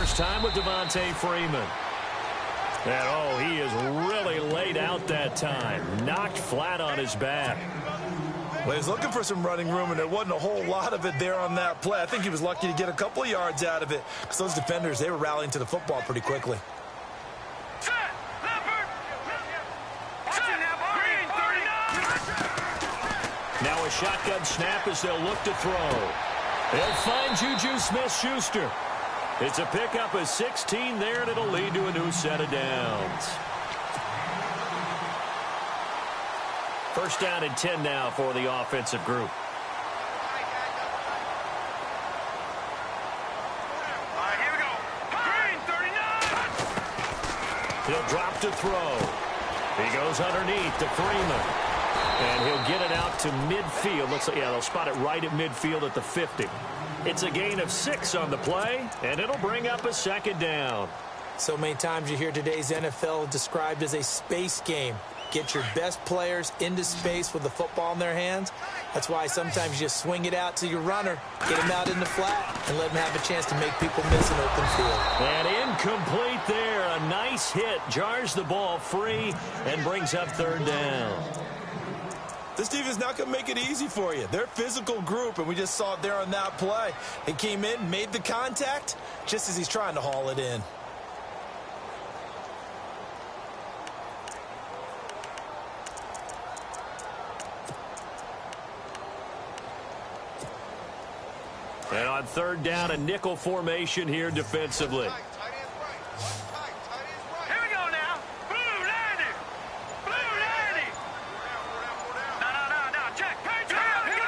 first time with Devontae Freeman. And, oh, he is really laid out that time. Knocked flat on his back. Well, he was looking for some running room, and there wasn't a whole lot of it there on that play. I think he was lucky to get a couple of yards out of it because those defenders, they were rallying to the football pretty quickly. Now a shotgun snap as they'll look to throw. They'll find Juju Smith-Schuster. It's a pickup of 16 there, and it'll lead to a new set of downs. First down and 10 now for the offensive group. All right, here we go. Green, 39. He'll drop to throw. He goes underneath to Freeman. And he'll get it out to midfield. Looks like, yeah, they'll spot it right at midfield at the 50. It's a gain of 6 on the play, and it'll bring up a second down. So many times you hear today's NFL described as a space game. Get your best players into space with the football in their hands. That's why sometimes you just swing it out to your runner, get him out in the flat, and let him have a chance to make people miss an open field. And incomplete there. A nice hit. Jars the ball free and brings up third down. This defense is not going to make it easy for you. They're a physical group, and we just saw it there on that play. They came in, made the contact, just as he's trying to haul it in. And on third down, a nickel formation here defensively.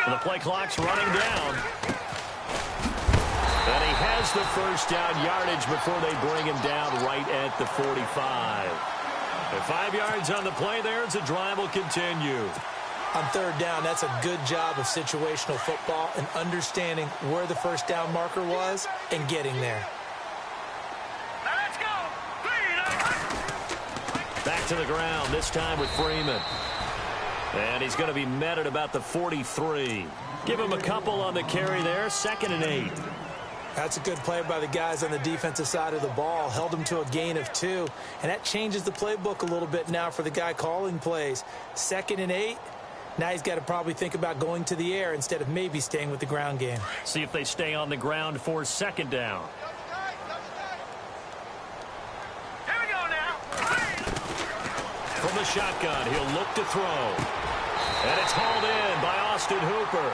The play clock's running down. And he has the first down yardage before they bring him down right at the 45. And 5 yards on the play there as the drive will continue. On third down, that's a good job of situational football and understanding where the first down marker was and getting there. Let's go. Back to the ground, this time with Freeman. And he's going to be met at about the 43. Give him a couple on the carry there, 2nd and 8. That's a good play by the guys on the defensive side of the ball. Held him to a gain of 2. And that changes the playbook a little bit now for the guy calling plays. 2nd and 8. Now he's got to probably think about going to the air instead of maybe staying with the ground game. See if they stay on the ground for 2nd down. Here we go now. From the shotgun, he'll look to throw. And it's hauled in by Austin Hooper.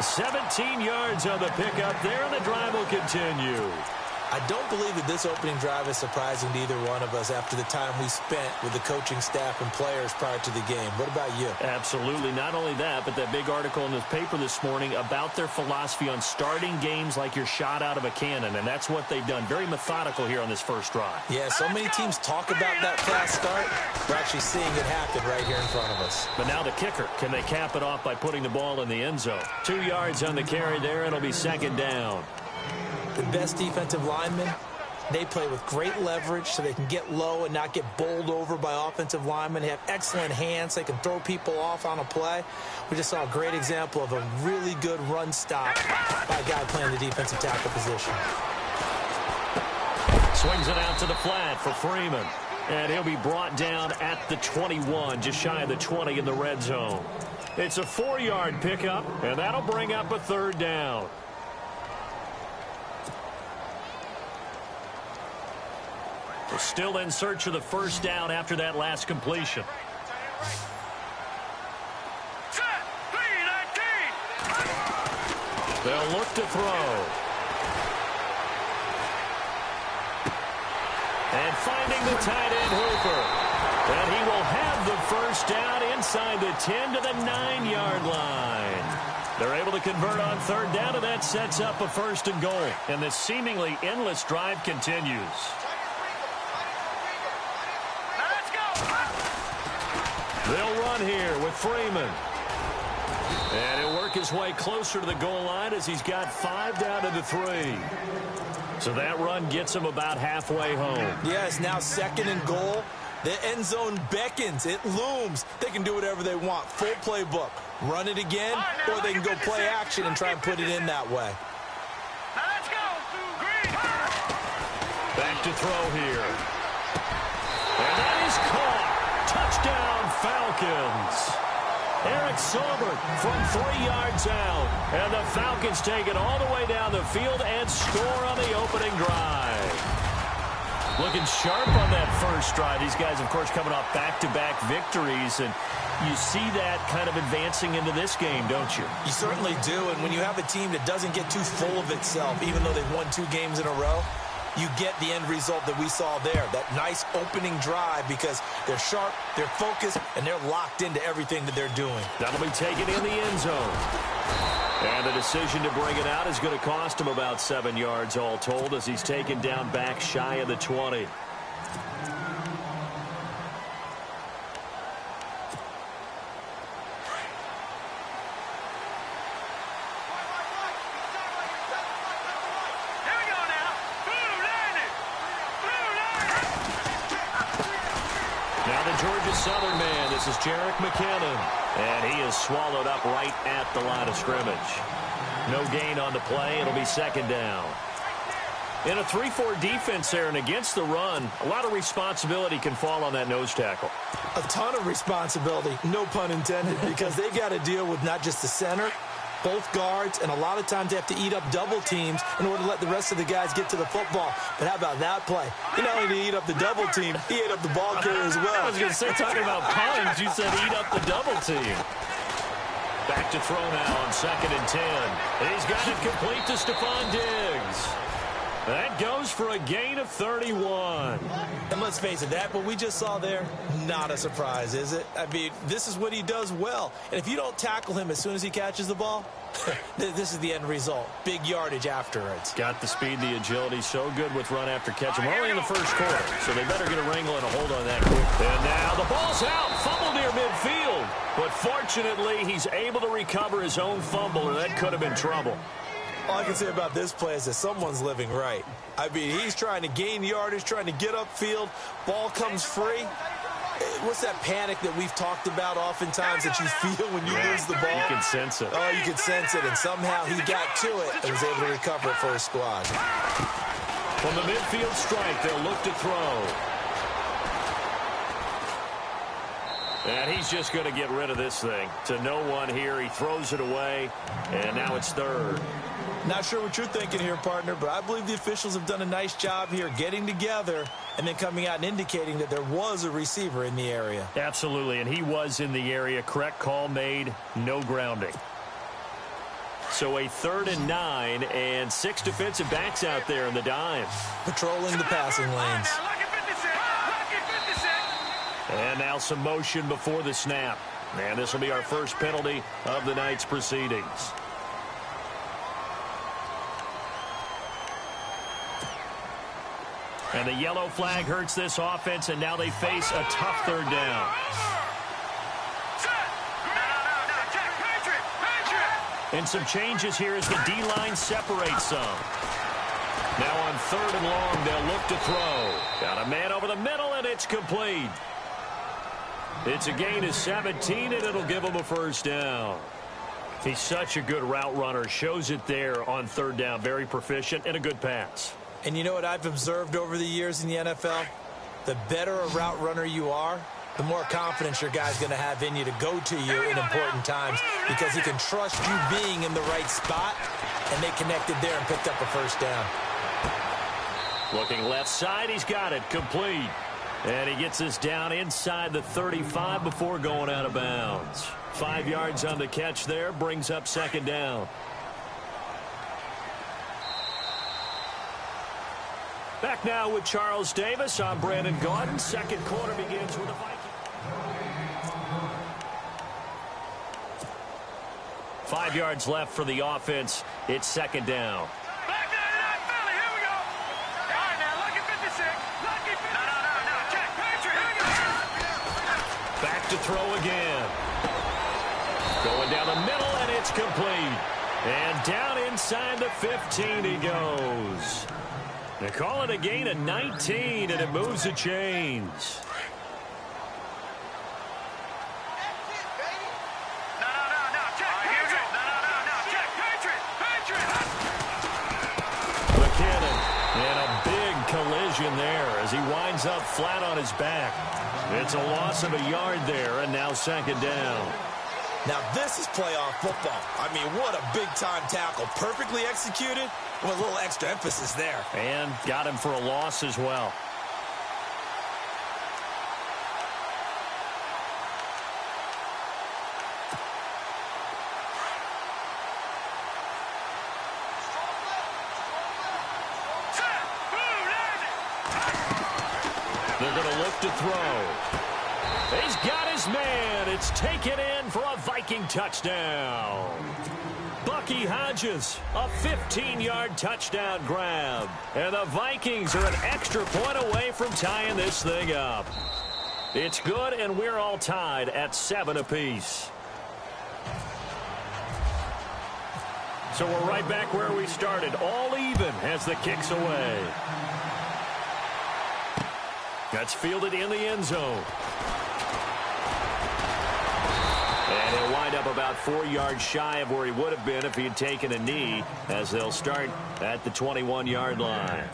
17 yards on the pickup there, and the drive will continue. I don't believe that this opening drive is surprising to either one of us after the time we spent with the coaching staff and players prior to the game. What about you? Absolutely. Not only that, but that big article in the paper this morning about their philosophy on starting games like you're shot out of a cannon, and that's what they've done. Very methodical here on this first drive. Yeah, so many teams talk about that fast start. We're actually seeing it happen right here in front of us. But now the kicker. Can they cap it off by putting the ball in the end zone? 2 yards on the carry there, and it'll be 2nd down. The best defensive linemen, they play with great leverage so they can get low and not get bowled over by offensive linemen. They have excellent hands. They can throw people off on a play. We just saw a great example of a really good run stop by a guy playing the defensive tackle position. Swings it out to the flat for Freeman. And he'll be brought down at the 21, just shy of the 20 in the red zone. It's a 4-yard pickup, and that'll bring up a 3rd down. We're still in search of the first down after that last completion. They'll look to throw. And finding the tight end, Hooper. And he will have the first down inside the 10 to the 9-yard line. They're able to convert on third down, and that sets up a 1st and goal. And this seemingly endless drive continues. They'll run here with Freeman. And he'll work his way closer to the goal line as he's got 5 down to the 3. So that run gets him about halfway home. Yeah, it's now 2nd and goal. The end zone beckons. It looms. They can do whatever they want. Full playbook. Run it again, or they can go play action and try and put it in that way. Back to throw here. And that is caught. Touchdown, Falcons. Eric Silver from 3 yards out. And the Falcons take it all the way down the field and score on the opening drive. Looking sharp on that first drive. These guys, of course, coming off back-to-back victories, and you see that kind of advancing into this game, don't you? You certainly do, and when you have a team that doesn't get too full of itself, even though they've won 2 games in a row, you get the end result that we saw there, that nice opening drive, because they're sharp, they're focused, and they're locked into everything that they're doing. That'll be taken in the end zone. And the decision to bring it out is going to cost him about 7 yards all told, as he's taken down back shy of the 20. Georgia Southern man, this is Jerick McKinnon, and he is swallowed up right at the line of scrimmage. No gain on the play. It'll be second down. In a 3-4 defense there and against the run, a lot of responsibility can fall on that nose tackle. A ton of responsibility, no pun intended, because they've got to deal with not just the center, both guards, and a lot of times they have to eat up double teams in order to let the rest of the guys get to the football. But how about that play? He not only did he eat up the double team, he ate up the ball carrier as well. I was going to say, talking about puns, you said eat up the double team. Back to throw now on 2nd and 10. And he's got it complete to Stephon Diggs. That goes for a gain of 31. And let's face it, that what we just saw there, not a surprise, is it? I mean, this is what he does well. And if you don't tackle him as soon as he catches the ball, this is the end result. Big yardage afterwards. Got the speed, the agility, so good with run after catch. We're only in the first quarter, so they better get a wrangle and a hold on that quick. And now the ball's out, fumble near midfield. But fortunately, he's able to recover his own fumble, or that could have been trouble. All I can say about this play is that someone's living right. I mean, he's trying to gain yardage, trying to get upfield. Ball comes free. What's that panic that we've talked about oftentimes that you feel when you lose the ball? You can sense it. Oh, you can sense it, and somehow he got to it and was able to recover it for his squad. From the midfield strike, they'll look to throw. And he's just going to get rid of this thing. To no one here. He throws it away, and now it's 3rd. Not sure what you're thinking here, partner, but I believe the officials have done a nice job here getting together and then coming out and indicating that there was a receiver in the area. Absolutely, and he was in the area. Correct call made, no grounding. So a 3rd and 9, and 6 defensive backs out there in the dime. Patrolling the passing lanes. And now some motion before the snap. And this will be our first penalty of the night's proceedings. And the yellow flag hurts this offense, and now they face a tough 3rd down. And some changes here as the D-line separates some. Now on 3rd and long, they'll look to throw. Got a man over the middle, and it's complete. It's a gain of 17, and it'll give him a first down. He's such a good route runner. Shows it there on 3rd down. Very proficient and a good pass. And you know what I've observed over the years in the NFL? The better a route runner you are, the more confidence your guy's going to have in you to go to you in important times because he can trust you being in the right spot, and they connected there and picked up a first down. Looking left side, he's got it. Complete. And he gets us down inside the 35 before going out of bounds. 5 yards on the catch there, brings up 2nd down. Back now with Charles Davis. I'm Brandon Gaudin. Second quarter begins with the Vikings. 5 yards left for the offense. It's 2nd down. Back to throw again. Going down the middle, and it's complete. And down inside the 15 he goes. They call it a gain of 19, and it moves the chains. McKinnon, and a big collision. confusion there as he winds up flat on his back. It's a loss of a yard there, and now second down. Now this is playoff football. I mean, what a big-time tackle. Perfectly executed with a little extra emphasis there. And got him for a loss as well. They're going to look to throw. He's got his man. It's taken in for a Viking touchdown. Bucky Hodges, a 15-yard touchdown grab. And the Vikings are an extra point away from tying this thing up. It's good, and we're all tied at 7 apiece. So we're right back where we started, all even as the kick's away. That's fielded in the end zone. And he'll wind up about 4 yards shy of where he would have been if he had taken a knee, as they'll start at the 21-yard line.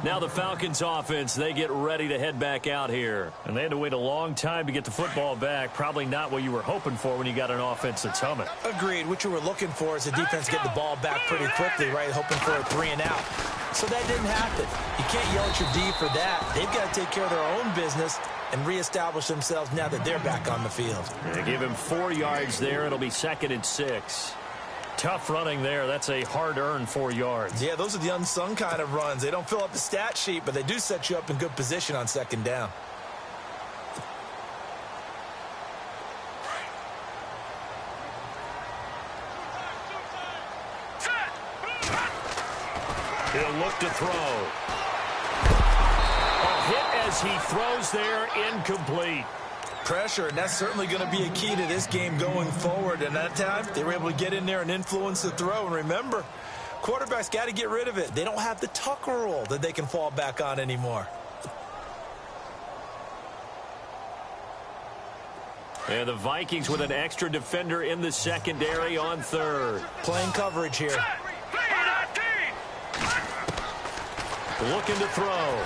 Now the Falcons offense, they get ready to head back out here. And they had to wait a long time to get the football back. Probably not what you were hoping for when you got an offense that's humming. Agreed. What you were looking for is the defense get the ball back pretty quickly, right? Hoping for a 3 and out. So that didn't happen. You can't yell at your D for that. They've got to take care of their own business and reestablish themselves now that they're back on the field. They give him 4 yards there. It'll be 2nd and 6. Tough running there. That's a hard-earned 4 yards. Yeah, those are the unsung kind of runs. They don't fill up the stat sheet, but they do set you up in good position on 2nd down. He'll look to throw. A hit as he throws there, incomplete. Pressure, and that's certainly going to be a key to this game going forward. And that time, they were able to get in there and influence the throw. And remember, quarterbacks got to get rid of it. They don't have the Tucker rule that they can fall back on anymore. And the Vikings with an extra defender in the secondary on 3rd. Playing coverage here. Looking to throw.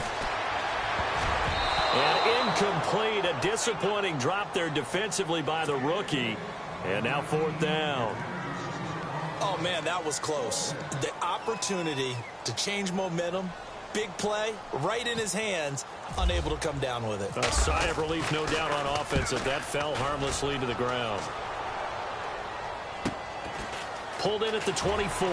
And incomplete. A disappointing drop there defensively by the rookie. And now 4th down. Oh, man, that was close. The opportunity to change momentum, big play, right in his hands, unable to come down with it. A sigh of relief, no doubt, on offense if that fell harmlessly to the ground. Pulled in at the 24.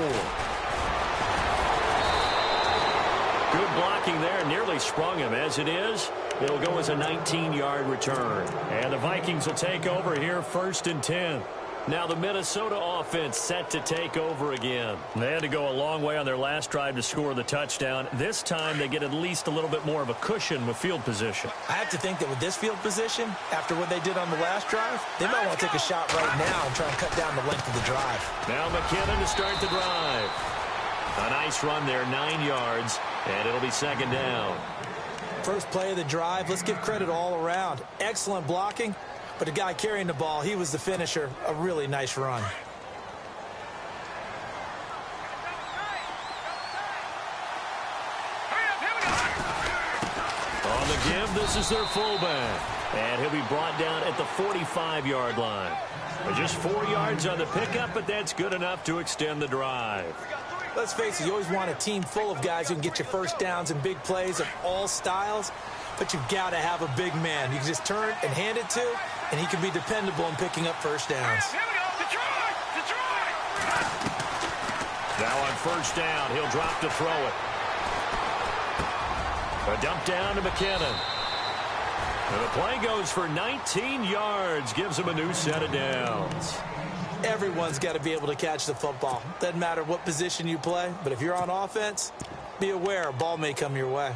Good blocking there, nearly sprung him. As it is, it'll go as a 19-yard return. And the Vikings will take over here, 1st and 10. Now the Minnesota offense set to take over again. They had to go a long way on their last drive to score the touchdown. This time they get at least a little bit more of a cushion with field position. I have to think that with this field position, after what they did on the last drive, they might want to take a shot right now and try and cut down the length of the drive. Now McKinnon to start the drive. A nice run there, 9 yards, and it'll be 2nd down. First play of the drive, let's give credit all around. Excellent blocking, but the guy carrying the ball, he was the finisher. A really nice run. On the give, this is their fullback. And he'll be brought down at the 45-yard line. Just 4 yards on the pickup, but that's good enough to extend the drive. Let's face it, you always want a team full of guys who can get you first downs and big plays of all styles, but you've got to have a big man you can just turn and hand it to, and he can be dependable in picking up first downs. Now on 1st down, he'll drop to throw it. A dump down to McKinnon. And the play goes for 19 yards, gives him a new set of downs. Everyone's got to be able to catch the football. Doesn't matter what position you play, but if you're on offense, be aware a ball may come your way.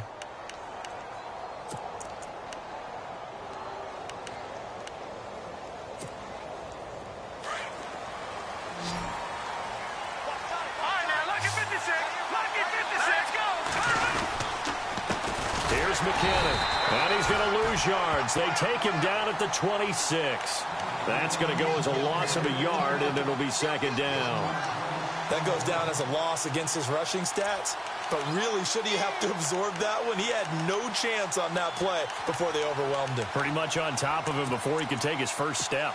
Here's McKinnon, and he's going to lose yards. They take him down at the 26. That's going to go as a loss of a yard, and it'll be 2nd down. That goes down as a loss against his rushing stats. But really, should he have to absorb that one? He had no chance on that play before they overwhelmed him. Pretty much on top of him before he could take his first step.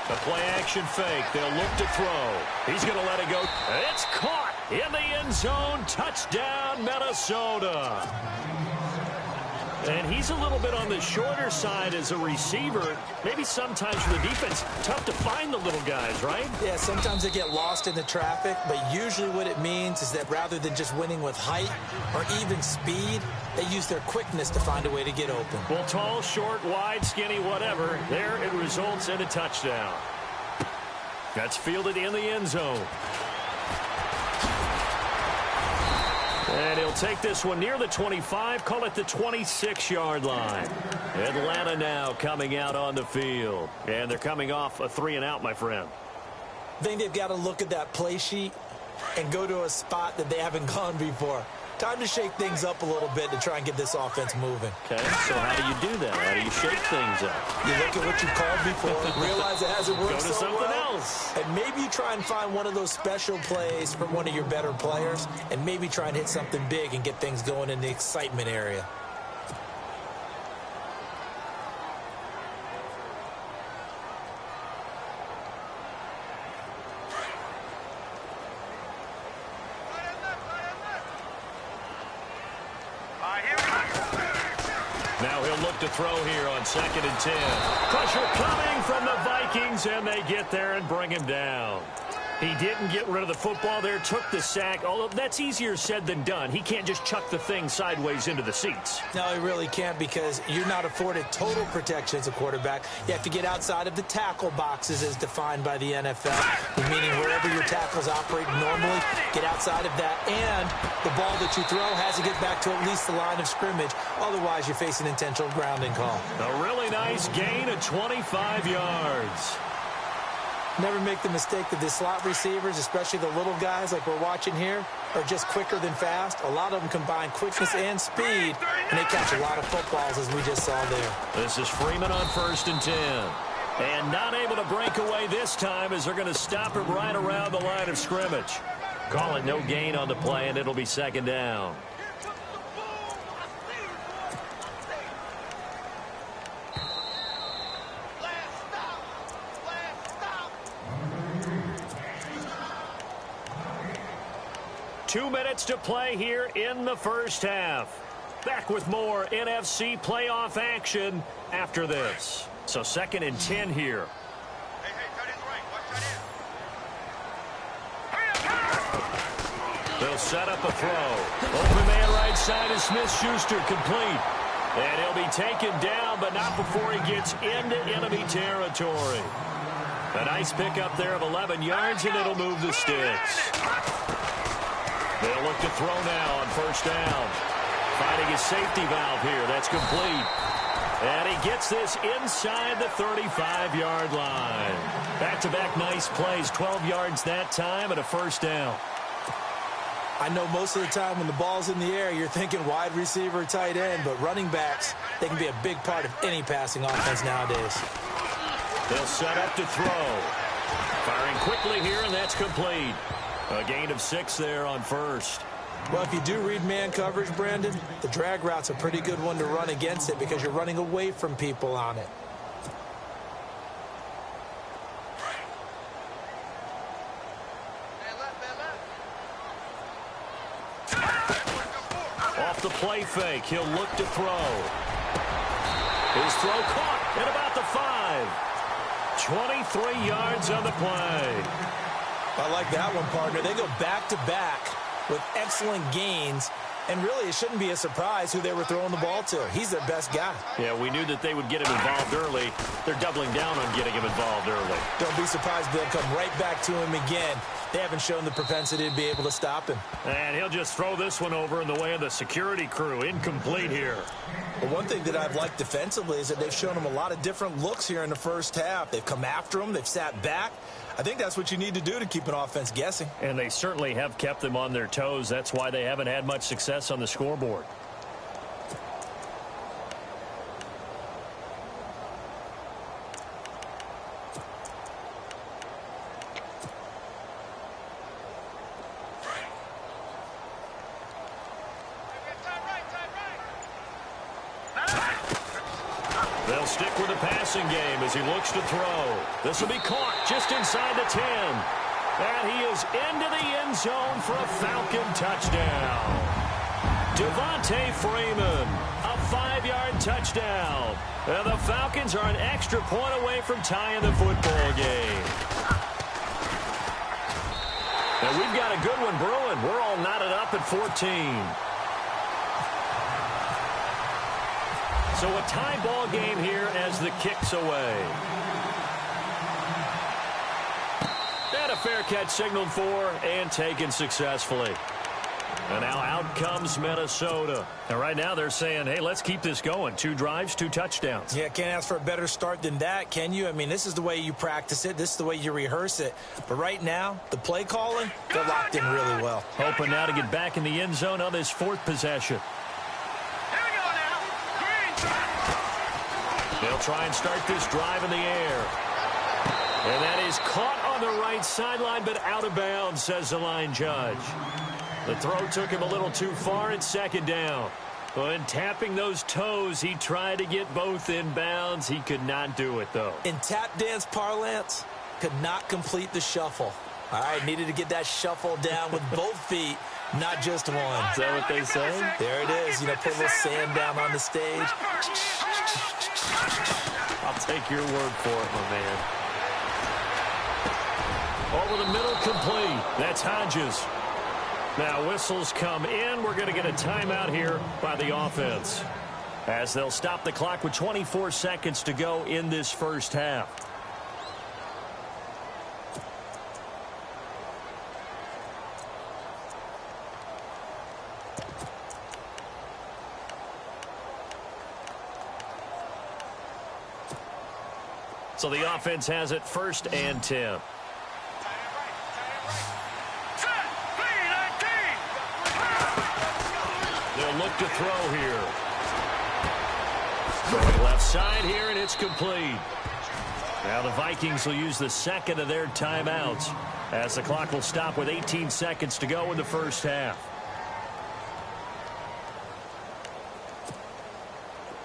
The play-action fake. They'll look to throw. He's going to let it go. It's caught in the end zone. Touchdown, Minnesota. And he's a little bit on the shorter side as a receiver. Maybe sometimes for the defense, tough to find the little guys, right? Yeah, sometimes they get lost in the traffic, but usually what it means is that rather than just winning with height or even speed, they use their quickness to find a way to get open. Well, tall, short, wide, skinny, whatever, there it results in a touchdown. That's fielded in the end zone. And he'll take this one near the 25, call it the 26-yard line. Atlanta now coming out on the field. And they're coming off a 3-and-out, my friend. I think they've got to look at that play sheet and go to a spot that they haven't gone before. Time to shake things up a little bit to try and get this offense moving. Okay, so how do you do that? How do you shake things up? You look at what you called before, realize it hasn't worked Go to so something well, else. and maybe you try and find one of those special plays from one of your better players, and maybe try and hit something big and get things going in the excitement area. Now he'll look to throw here on 2nd and 10. Pressure coming from the Vikings, and they get there and bring him down. He didn't get rid of the football there, took the sack, although that's easier said than done. He can't just chuck the thing sideways into the seats. No, he really can't because you're not afforded total protection as a quarterback. You have to get outside of the tackle boxes as defined by the NFL, meaning wherever your tackles operate normally, get outside of that, and the ball that you throw has to get back to at least the line of scrimmage. Otherwise, you're facing intentional grounding call. A really nice gain of 25 yards. Never make the mistake that the slot receivers, especially the little guys like we're watching here, are just quicker than fast. A lot of them combine quickness and speed, and they catch a lot of footballs, as we just saw there. This is Freeman on 1st and 10. And not able to break away this time as they're going to stop him right around the line of scrimmage. Call it no gain on the play, and it'll be 2nd down. Two minutes to play here in the first half. Back with more NFC playoff action after this. So 2nd and 10 here. They'll set up a throw. Open man right side is Smith-Schuster, complete. And he'll be taken down, but not before he gets into enemy territory. A nice pickup there of 11 yards, and it'll move the sticks. They'll look to throw now on 1st down. Finding his safety valve here. That's complete. And he gets this inside the 35-yard line. Back-to-back nice plays. 12 yards that time and a 1st down. I know most of the time when the ball's in the air, you're thinking wide receiver, tight end, but running backs, they can be a big part of any passing offense nowadays. They'll set up to throw. Firing quickly here, and that's complete. A gain of 6 there on 1st. Well, if you do read man coverage, Brandon, the drag route's a pretty good one to run against it because you're running away from people on it. Off the play fake, he'll look to throw. His throw caught at about the 5. 23 yards on the play. I like that one, partner. They go back-to-back with excellent gains, and really it shouldn't be a surprise who they were throwing the ball to. He's their best guy. Yeah, we knew that they would get him involved early. They're doubling down on getting him involved early. Don't be surprised if they'll come right back to him again. They haven't shown the propensity to be able to stop him. And he'll just throw this one over in the way of the security crew. Incomplete here. But one thing that I've liked defensively is that they've shown him a lot of different looks here in the first half. They've come after him. They've sat back. I think that's what you need to do to keep an offense guessing. And they certainly have kept them on their toes. That's why they haven't had much success on the scoreboard. They'll stick with the passing game as he looks to throw. This will be caught just inside the 10. And he is into the end zone for a Falcon touchdown. Devontae Freeman, a 5-yard touchdown. And the Falcons are an extra point away from tying the football game. And we've got a good one brewing. We're all knotted up at 14. So a tie ball game here as the kick's away. And a fair catch signaled for and taken successfully. And now out comes Minnesota. And right now they're saying, hey, let's keep this going. 2 drives, 2 touchdowns. Yeah, can't ask for a better start than that, can you? I mean, this is the way you practice it. This is the way you rehearse it. But right now, the play calling, they're locked in really well. Hoping now to get back in the end zone on this 4th possession. They'll try and start this drive in the air. And that is caught on the right sideline, but out of bounds, says the line judge. The throw took him a little too far at 2nd down. When tapping those toes, he tried to get both in bounds. He could not do it, though. In tap dance parlance, could not complete the shuffle. All right, needed to get that shuffle down with both feet, not just one. Is that what they say? There it is. You know, put a little sand down on the stage. I'll take your word for it, my man. Over the middle, complete. That's Hodges. Now whistles come in. We're going to get a timeout here by the offense, as they'll stop the clock with 24 seconds to go in this first half. So the offense has it 1st and 10. They'll look to throw here. Going left side here, and it's complete. Now the Vikings will use the 2nd of their timeouts, as the clock will stop with 18 seconds to go in the first half.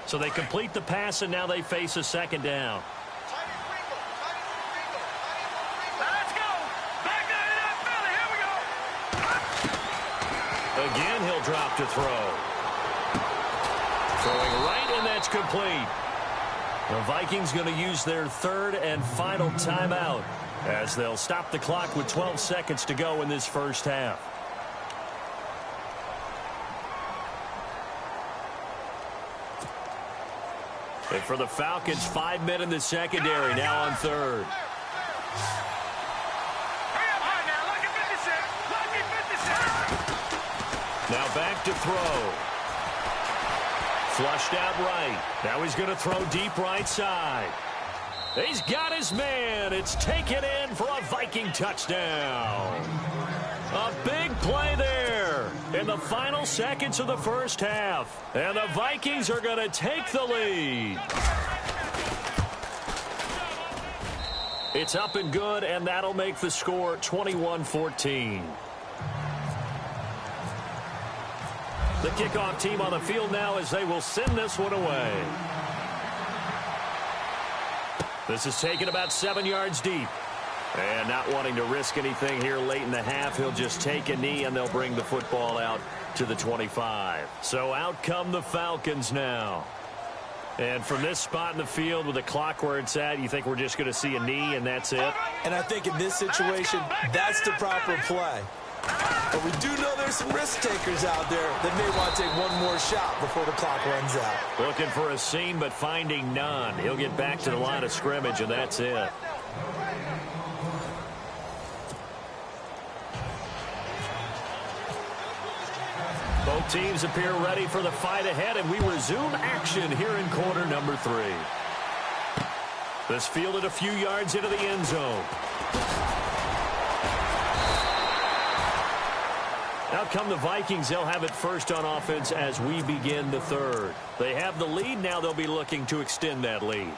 So they complete the pass, and now they face a 2nd down. Again, he'll drop to throw. Throwing right, and that's complete. The Vikings going to use their 3rd and final timeout, as they'll stop the clock with 12 seconds to go in this first half. And for the Falcons, 5 men in the secondary, now on 3rd. Now back to throw. Flushed out right. Now he's going to throw deep right side. He's got his man. It's taken in for a Viking touchdown. A big play there in the final seconds of the first half. And the Vikings are going to take the lead. It's up and good, and that'll make the score 21-14. The kickoff team on the field now, as they will send this one away. This is taken about 7 yards deep. And not wanting to risk anything here late in the half, he'll just take a knee, and they'll bring the football out to the 25. So out come the Falcons now. And from this spot in the field with the clock where it's at, you think we're just going to see a knee and that's it? And I think in this situation, that's the proper play. But we do know there's some risk takers out there that may want to take one more shot before the clock runs out. Looking for a seam, but finding none. He'll get back to the line of scrimmage, and that's it. Both teams appear ready for the fight ahead, and we resume action here in quarter number 3. This fielded a few yards into the end zone. Out come the Vikings. They'll have it first on offense as we begin the 3rd. They have the lead. Now they'll be looking to extend that lead.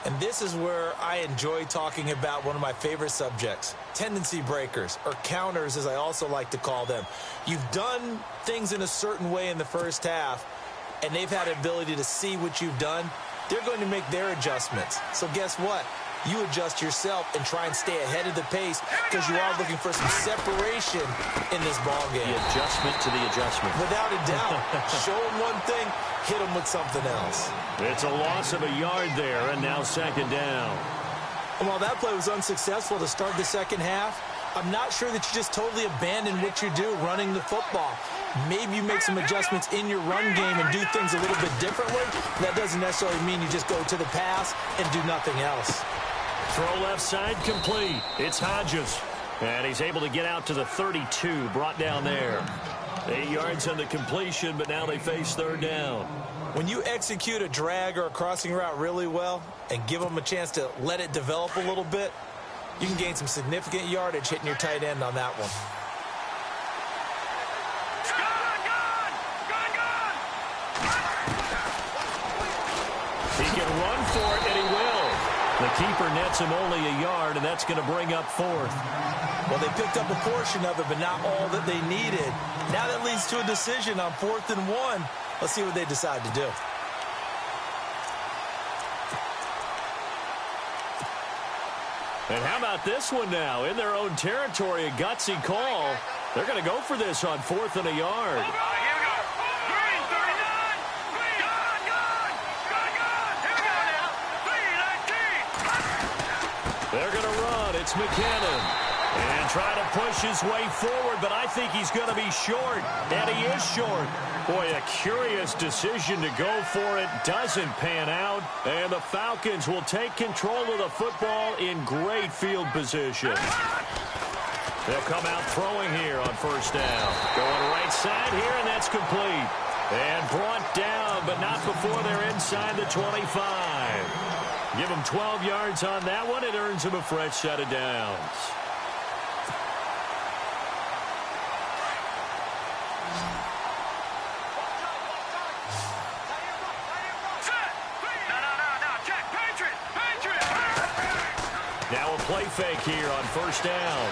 And this is where I enjoy talking about one of my favorite subjects, tendency breakers, or counters as I also like to call them. You've done things in a certain way in the first half, and they've had the ability to see what you've done they're going to make their adjustments. So guess what? You adjust yourself and try and stay ahead of the pace because you are looking for some separation in this ball game. The adjustment to the adjustment. Without a doubt. Show them one thing, hit them with something else. It's a loss of a yard there, and now second down. And while that play was unsuccessful to start the second half, I'm not sure that you just totally abandon what you do running the football. Maybe you make some adjustments in your run game and do things a little bit differently. That doesn't necessarily mean you just go to the pass and do nothing else. Throw left side complete. It's Hodges. And he's able to get out to the 32, brought down there. 8 yards on the completion, but now they face third down. When you execute a drag or a crossing route really well and give them a chance to let it develop a little bit, you can gain some significant yardage hitting your tight end on that one. He can run for it, and he will. The keeper nets him only a yard, and that's going to bring up fourth. Well, they picked up a portion of it, but not all that they needed. Now that leads to a decision on 4th and 1. Let's see what they decide to do. And how about this one now? In their own territory, a gutsy call. They're going to go for this on 4th and a yard. Here we go. Green, 39. Green. Gone. Here we go now. 3-19. They're going to run. It's McKinnon. And trying to push his way forward, but I think he's going to be short. And he is short. Boy, a curious decision to go for it. Doesn't pan out. And the Falcons will take control of the football in great field position. They'll come out throwing here on first down. Going right side here, and that's complete. And brought down, but not before they're inside the 25. Give them 12 yards on that one. It earns them a fresh set of downs. Now a play fake here on first down.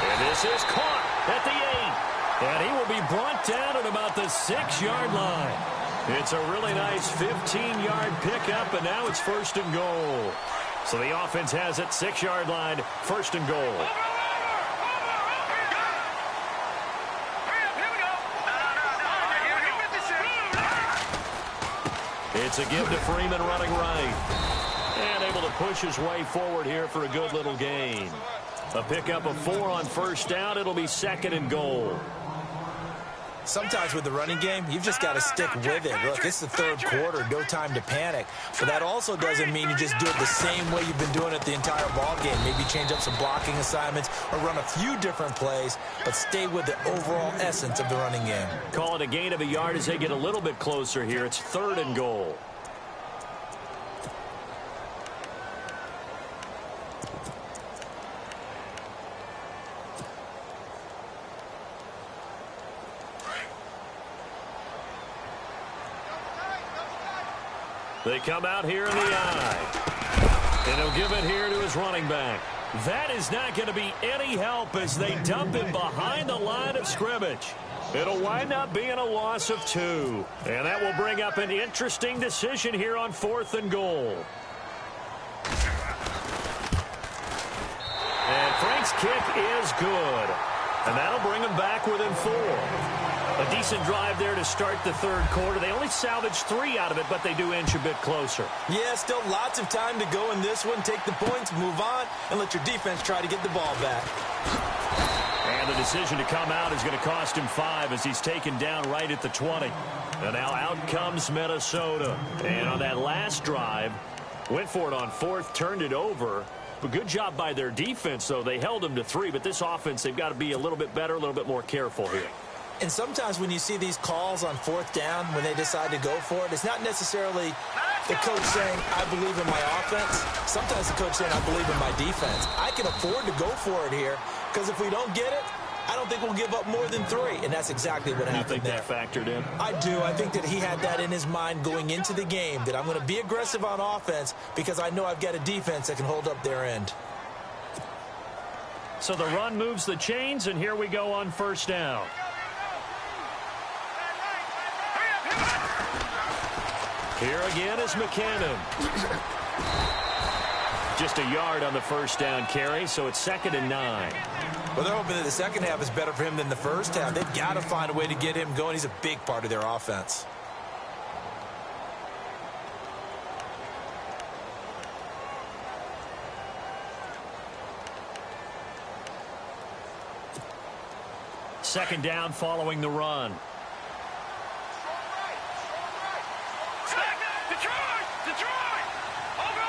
And this is caught at the 8. And he will be brought down at about the 6-yard line. It's a really nice 15-yard pickup, and now it's first and goal. So the offense has it, 6-yard line, first and goal. It's a give to Freeman running right. And able to push his way forward here for a good little gain. A pickup of 4 on first down. It'll be second and goal. Sometimes with the running game, you've just got to stick with it. Look, it's the third quarter, no time to panic. But that also doesn't mean you just do it the same way you've been doing it the entire ball game. Maybe change up some blocking assignments or run a few different plays, but stay with the overall essence of the running game. Call it a gain of a yard as they get a little bit closer here. It's third and goal. They come out here in the eye. And he'll give it here to his running back. That is not going to be any help as they dump him behind the line of scrimmage. It'll wind up being a loss of 2. And that will bring up an interesting decision here on 4th and goal. And Frank's kick is good. And that'll bring him back within 4. A decent drive there to start the third quarter. They only salvaged 3 out of it, but they do inch a bit closer. Yeah, still lots of time to go in this one. Take the points, move on, and let your defense try to get the ball back. And the decision to come out is going to cost him 5 as he's taken down right at the 20. And now out comes Minnesota. And on that last drive, went for it on 4th, turned it over. But good job by their defense, though. They held them to 3, but this offense, they've got to be a little bit better, a little bit more careful here. And sometimes when you see these calls on 4th down, when they decide to go for it, it's not necessarily the coach saying, I believe in my offense. Sometimes the coach saying, I believe in my defense. I can afford to go for it here because if we don't get it, I don't think we'll give up more than 3. And that's exactly what happened there. You think that factored in? I do. I think that he had that in his mind going into the game, that I'm going to be aggressive on offense because I know I've got a defense that can hold up their end. So the run moves the chains, and here we go on first down. Here again is McKinnon. Just a yard on the first down carry, so it's 2nd and 9. Well, they're hoping that the second half is better for him than the first half. They've got to find a way to get him going. He's a big part of their offense. Second down following the run. Detroit! Over!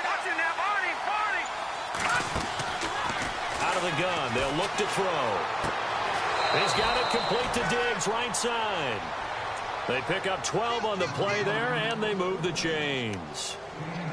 Watching that, Barney! Out of the gun, they'll look to throw. He's got it complete to Diggs, right side. They pick up 12 on the play there, and they move the chains.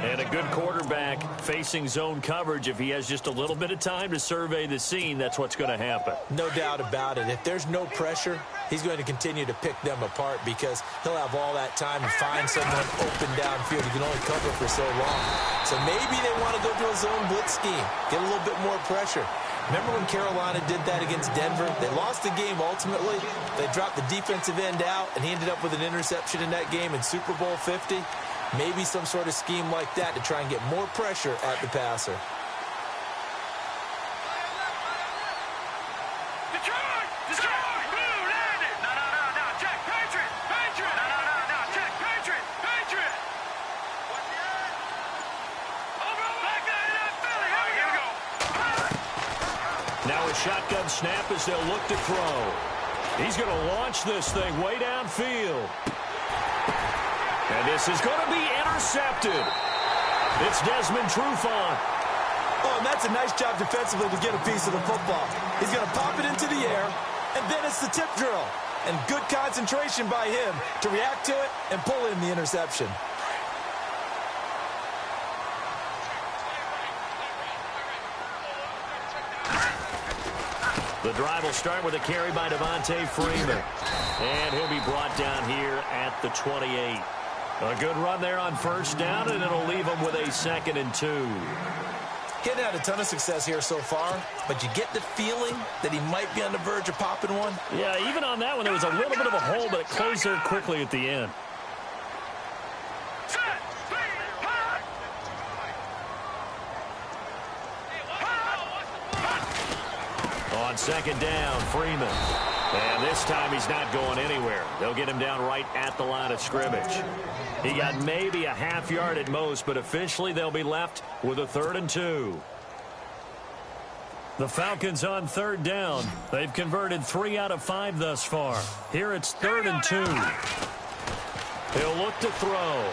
And a good quarterback facing zone coverage. If he has just a little bit of time to survey the scene, that's what's going to happen. No doubt about it. If there's no pressure, he's going to continue to pick them apart because he'll have all that time to find someone open downfield. He can only cover for so long. So maybe they want to go to a zone blitz scheme, get a little bit more pressure. Remember when Carolina did that against Denver? They lost the game ultimately. They dropped the defensive end out, and he ended up with an interception in that game in Super Bowl 50. Maybe some sort of scheme like that to try and get more pressure at the passer. Detroit! Blue landed! No, check, Patriot! No, check, Patriot! Over, back there, that Philly, here we go! Now a shotgun snap as they'll look to throw. He's going to launch this thing way downfield. And this is going to be intercepted. It's Desmond Trufant. Oh, and that's a nice job defensively to get a piece of the football. He's going to pop it into the air, and then it's the tip drill. And good concentration by him to react to it and pull in the interception. The drive will start with a carry by Devontae Freeman. And he'll be brought down here at the 28. A good run there on first down, and it'll leave him with a 2nd and 2. He hadn't had a ton of success here so far, but you get the feeling that he might be on the verge of popping one. Yeah, even on that one, there was a little bit of a hole, but it closed there quickly at the end. On second down, Freeman. And this time he's not going anywhere. They'll get him down right at the line of scrimmage. He got maybe a half yard at most, but officially they'll be left with a 3rd and 2. The Falcons on third down. They've converted 3 out of 5 thus far. Here it's 3rd and 2. He'll look to throw.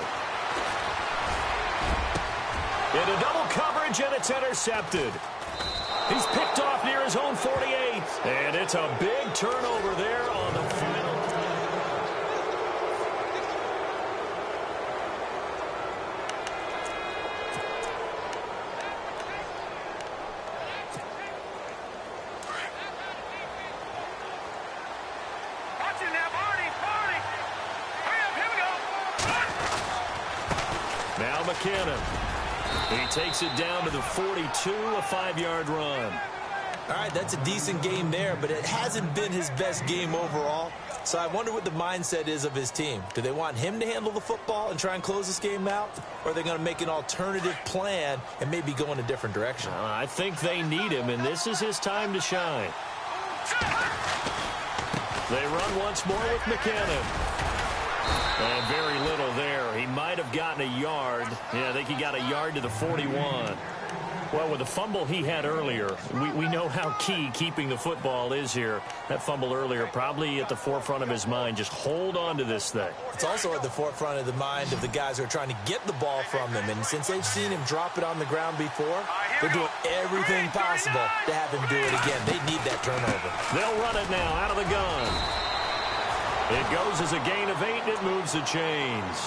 Into double coverage, and it's intercepted. He's picked off near his own 48. And it's a big turnover there on the final. Watching that, Barney! Hurry up, here we go! Now McKinnon. He takes it down to the 42, a 5-yard run. All right, that's a decent game there, but it hasn't been his best game overall. So I wonder what the mindset is of his team. Do they want him to handle the football and try and close this game out? Or are they going to make an alternative plan and maybe go in a different direction? I think they need him, and this is his time to shine. They run once more with McKinnon. And very little there. He might have gotten a yard. Yeah, I think he got a yard to the 41. Well, with the fumble he had earlier, we know how key keeping the football is here. That fumble earlier probably at the forefront of his mind. Just hold on to this thing. It's also at the forefront of the mind of the guys who are trying to get the ball from him. And since they've seen him drop it on the ground before, they're doing everything possible to have him do it again. They need that turnover. They'll run it now out of the gun. It goes as a gain of 8, and it moves the chains.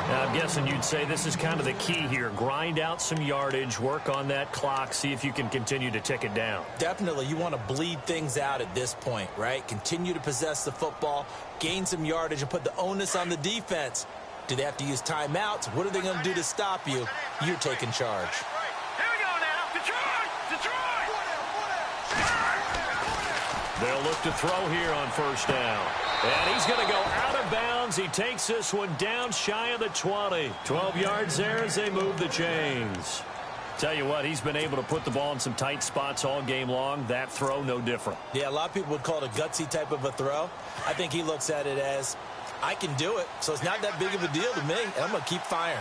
Now, I'm guessing you'd say this is kind of the key here. Grind out some yardage, work on that clock, see if you can continue to tick it down. Definitely, you want to bleed things out at this point, right? Continue to possess the football, gain some yardage, and put the onus on the defense. Do they have to use timeouts? What are they going to do to stop you? You're taking charge. Here we go now! Detroit! They'll look to throw here on first down. And he's going to go out of bounds downs. He takes this one down shy of the 20. 12 yards there as they move the chains. Tell you what, he's been able to put the ball in some tight spots all game long. That throw, no different. Yeah, a lot of people would call it a gutsy type of a throw. I think he looks at it as, I can do it, so it's not that big of a deal to me, and I'm going to keep firing.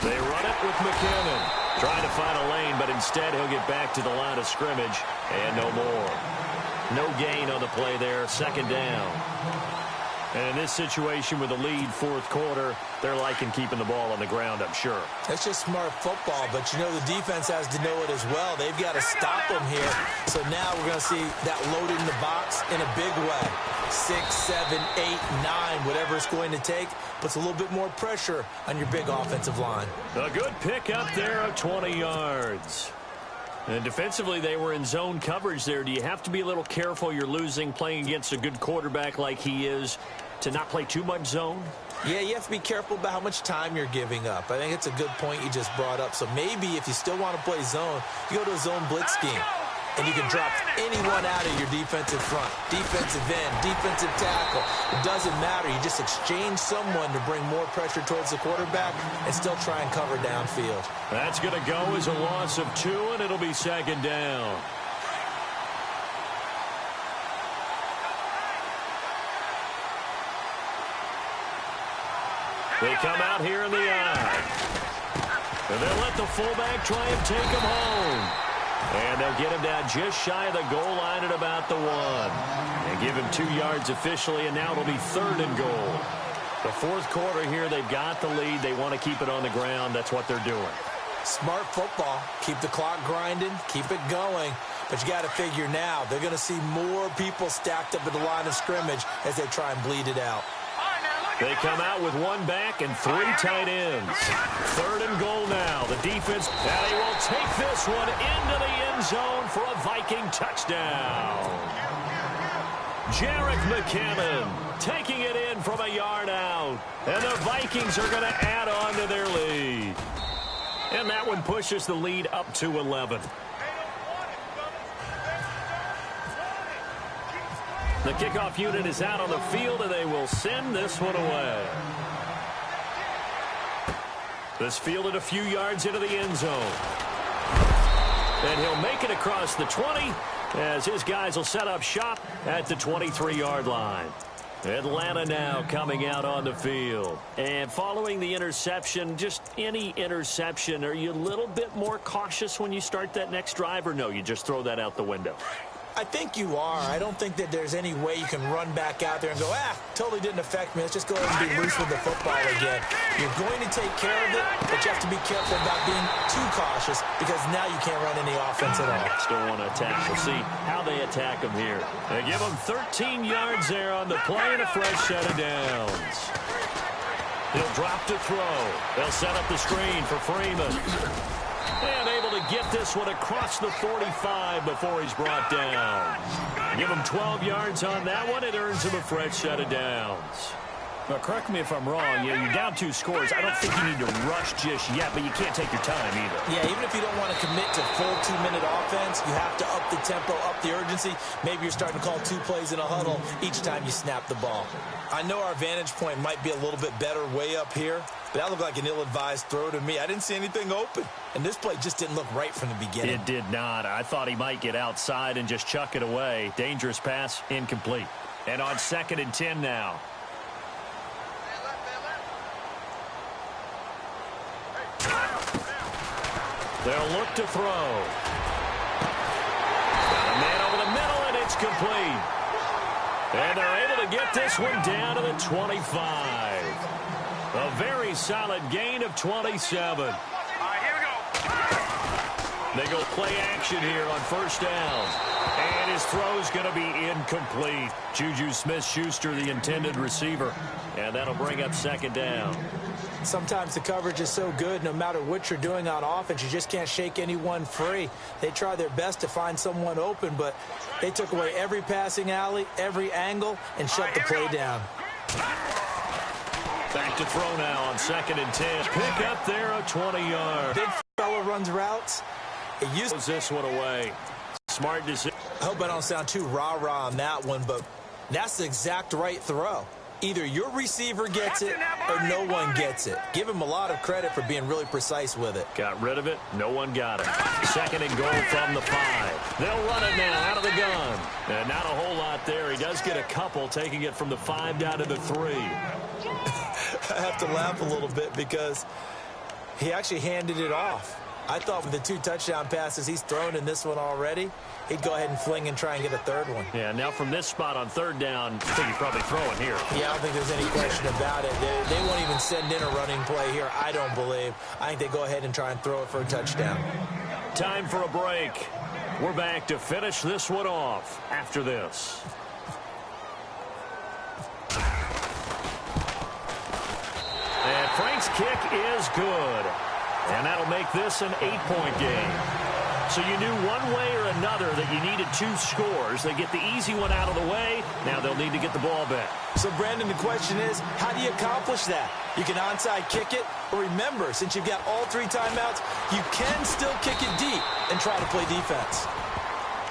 They run it with McKinnon. Trying to find a lane, but instead he'll get back to the line of scrimmage, and no more. No gain on the play there, second down. And in this situation with the lead fourth quarter, they're liking keeping the ball on the ground, I'm sure. That's just smart football, but you know the defense has to know it as well. They've got to stop them here. So now we're going to see that loaded in the box in a big way. 6, 7, 8, 9, whatever it's going to take, puts a little bit more pressure on your big offensive line. A good pick up there of 20 yards. And defensively, they were in zone coverage there. Do you have to be a little careful? You're losing playing against a good quarterback like he is to not play too much zone? Yeah, you have to be careful about how much time you're giving up. I think it's a good point you just brought up. So maybe if you still want to play zone, you go to a zone blitz scheme. And you can drop anyone out of your defensive front, defensive end, defensive tackle. It doesn't matter. You just exchange someone to bring more pressure towards the quarterback and still try and cover downfield. That's going to go as a loss of 2, and it'll be second down. They come out here in the eye. And they'll let the fullback try and take him home. And they'll get him down just shy of the goal line at about the 1. And give him 2 yards officially, and now it'll be third and goal. The fourth quarter here, they've got the lead. They want to keep it on the ground. That's what they're doing. Smart football. Keep the clock grinding. Keep it going. But you got to figure now, they're going to see more people stacked up at the line of scrimmage as they try and bleed it out. They come out with 1 back and 3 tight ends. Third and goal now. The defense, and he will take this one into the end zone for a Viking touchdown. Jerick McKinnon taking it in from a yard out. And the Vikings are going to add on to their lead. And that one pushes the lead up to 11. The kickoff unit is out on the field, and they will send this one away. This fielded a few yards into the end zone. And he'll make it across the 20 as his guys will set up shop at the 23-yard line. Atlanta now coming out on the field. And following the interception, just any interception, are you a little bit more cautious when you start that next drive, or no, you just throw that out the window? I think you are. I don't think that there's any way you can run back out there and go, totally didn't affect me. Let's just go ahead and be loose with the football again. You're going to take care of it, but you have to be careful about being too cautious because now you can't run any offense at all. Still want to attack. We'll see how they attack him here. They give him 13 yards there on the play and a fresh set of downs. He'll drop to throw. They'll set up the screen for Freeman. And able to get this one across the 45 before he's brought down. Give him 12 yards on that one. It earns him a fresh set of downs. Now, correct me if I'm wrong. You're down 2 scores. I don't think you need to rush just yet, but you can't take your time either. Yeah, even if you don't want to commit to full 2-minute offense, you have to up the tempo, up the urgency. Maybe you're starting to call 2 plays in a huddle each time you snap the ball. I know our vantage point might be a little bit better way up here, but that looked like an ill-advised throw to me. I didn't see anything open, and this play just didn't look right from the beginning. It did not. I thought he might get outside and just chuck it away. Dangerous pass, incomplete. And on 2nd and 10 now. They'll look to throw. Got a man over the middle, and it's complete. And they're able to get this one down to the 25. A very solid gain of 27. All right, here we go. They go play action here on first down. And his throw's going to be incomplete. Juju Smith-Schuster, the intended receiver. And that'll bring up 2nd down. Sometimes the coverage is so good, no matter what you're doing on offense, you just can't shake anyone free. They try their best to find someone open, but they took away every passing alley, every angle, and shut the play down. Back to throw now on 2nd and 10. Pick up there a 20-yard. Big fella runs routes. It used this one away. Smart decision. I hope I don't sound too rah-rah on that one, but That's the exact right throw. Either your receiver gets it or no one gets it. Give him a lot of credit for being really precise with it. Got rid of it. No one got it. 2nd and goal from the 5. They'll run it now out of the gun. And not a whole lot there. He does get a couple, taking it from the 5 down to the 3. I have to laugh a little bit because he actually handed it off. I thought with the 2 touchdown passes he's thrown in this one already, he'd go ahead and fling and try and get a 3rd one. Yeah, now from this spot on 3rd down, I think he's probably throwing here. Yeah, I don't think there's any question about it. They won't even send in a running play here, I don't believe. I think they go ahead and try and throw it for a touchdown. Time for a break. We're back to finish this one off after this. And Frank's kick is good. And that'll make this an 8-point game. So you knew one way or another that you needed 2 scores. They get the easy one out of the way. Now they'll need to get the ball back. So, Brandon, the question is, how do you accomplish that? You can onside kick it, or remember, since you've got all 3 timeouts, you can still kick it deep and try to play defense.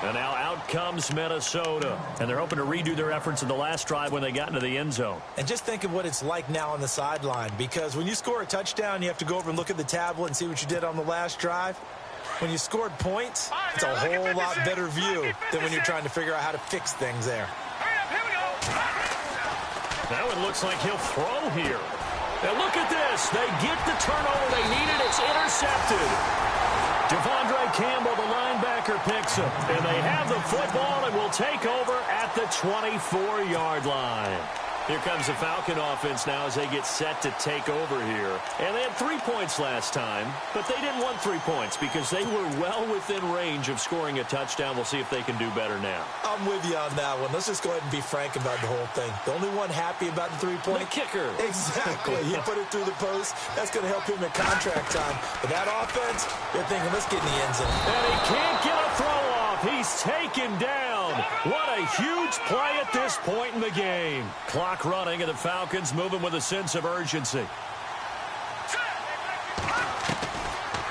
And now out comes Minnesota. And they're hoping to redo their efforts in the last drive when they got into the end zone. And just think of what it's like now on the sideline, because when you score a touchdown, you have to go over and look at the tablet and see what you did on the last drive. When you scored points, it's a whole lot better view than when you're trying to figure out how to fix things there. That one looks like he'll throw here. Now look at this. They get the turnover they needed. It's intercepted. Devondre Campbell, the linebacker, picks him. And they have the football and will take over at the 24-yard line. Here comes the Falcon offense now as they get set to take over here. And they had 3 points last time, but they didn't want 3 points because they were well within range of scoring a touchdown. We'll see if they can do better now. I'm with you on that one. Let's just go ahead and be frank about the whole thing. The only one happy about the 3-point? The kicker. Exactly. He put it through the post. That's going to help him in contract time. But that offense, they're thinking, let's get in the end zone. And he can't get a throw off. He's taken down. What a huge play at this point in the game. Clock running, and the Falcons moving with a sense of urgency.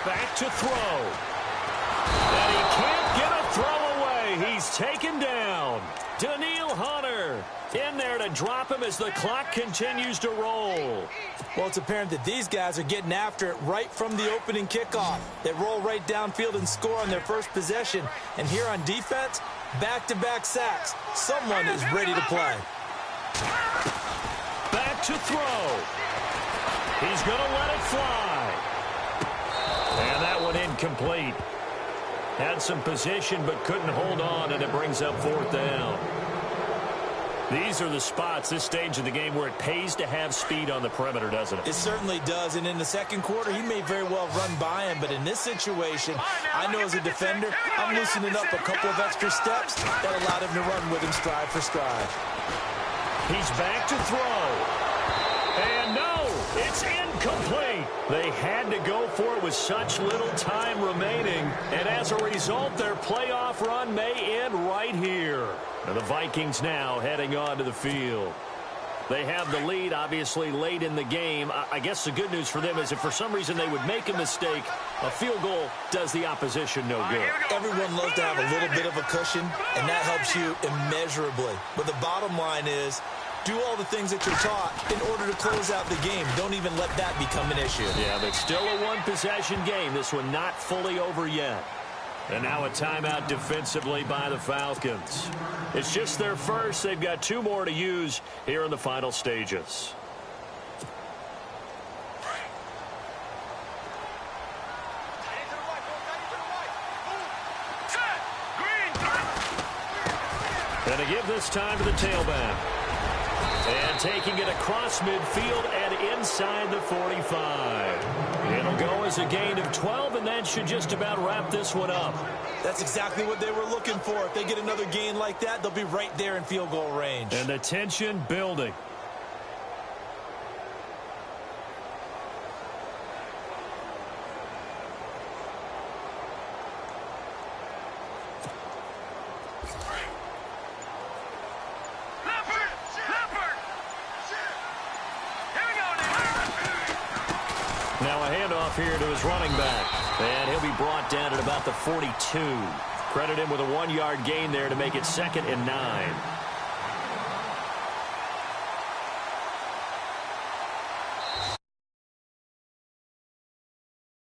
Back to throw. And he can't get a throw away. He's taken down. Daniil Hunter in there to drop him as the clock continues to roll. Well, it's apparent that these guys are getting after it right from the opening kickoff. They roll right downfield and score on their first possession. And here on defense, back-to-back sacks. Someone is ready to play. Back to throw. He's going to let it fly. And that one incomplete. Had some position but couldn't hold on, and it brings up 4th down. These are the spots, this stage of the game, where it pays to have speed on the perimeter, doesn't it? It certainly does, and in the second quarter, he may very well run by him, but in this situation, I know as a defender, I'm loosening up a couple of extra steps that allowed him to run with him stride for stride. He's back to throw. And no, it's incomplete. They had to go for it with such little time remaining, and as a result, their playoff run may end right here. And the Vikings now heading onto the field. They have the lead, obviously, late in the game. I guess the good news for them is if for some reason they would make a mistake, a field goal does the opposition no good. Everyone loves to have a little bit of a cushion, and that helps you immeasurably. But the bottom line is, do all the things that you're taught in order to close out the game. Don't even let that become an issue. Yeah, but still a one-possession game. This one not fully over yet. And now a timeout defensively by the Falcons. It's just their first. They've got 2 more to use here in the final stages. And to give this time to the tailback. And taking it across midfield and inside the 45. It'll go as a gain of 12, and that should just about wrap this one up. That's exactly what they were looking for. If they get another gain like that, they'll be right there in field goal range. And the tension building. Now a handoff here to his running back. And he'll be brought down at about the 42. Credit him with a 1-yard gain there to make it 2nd and 9.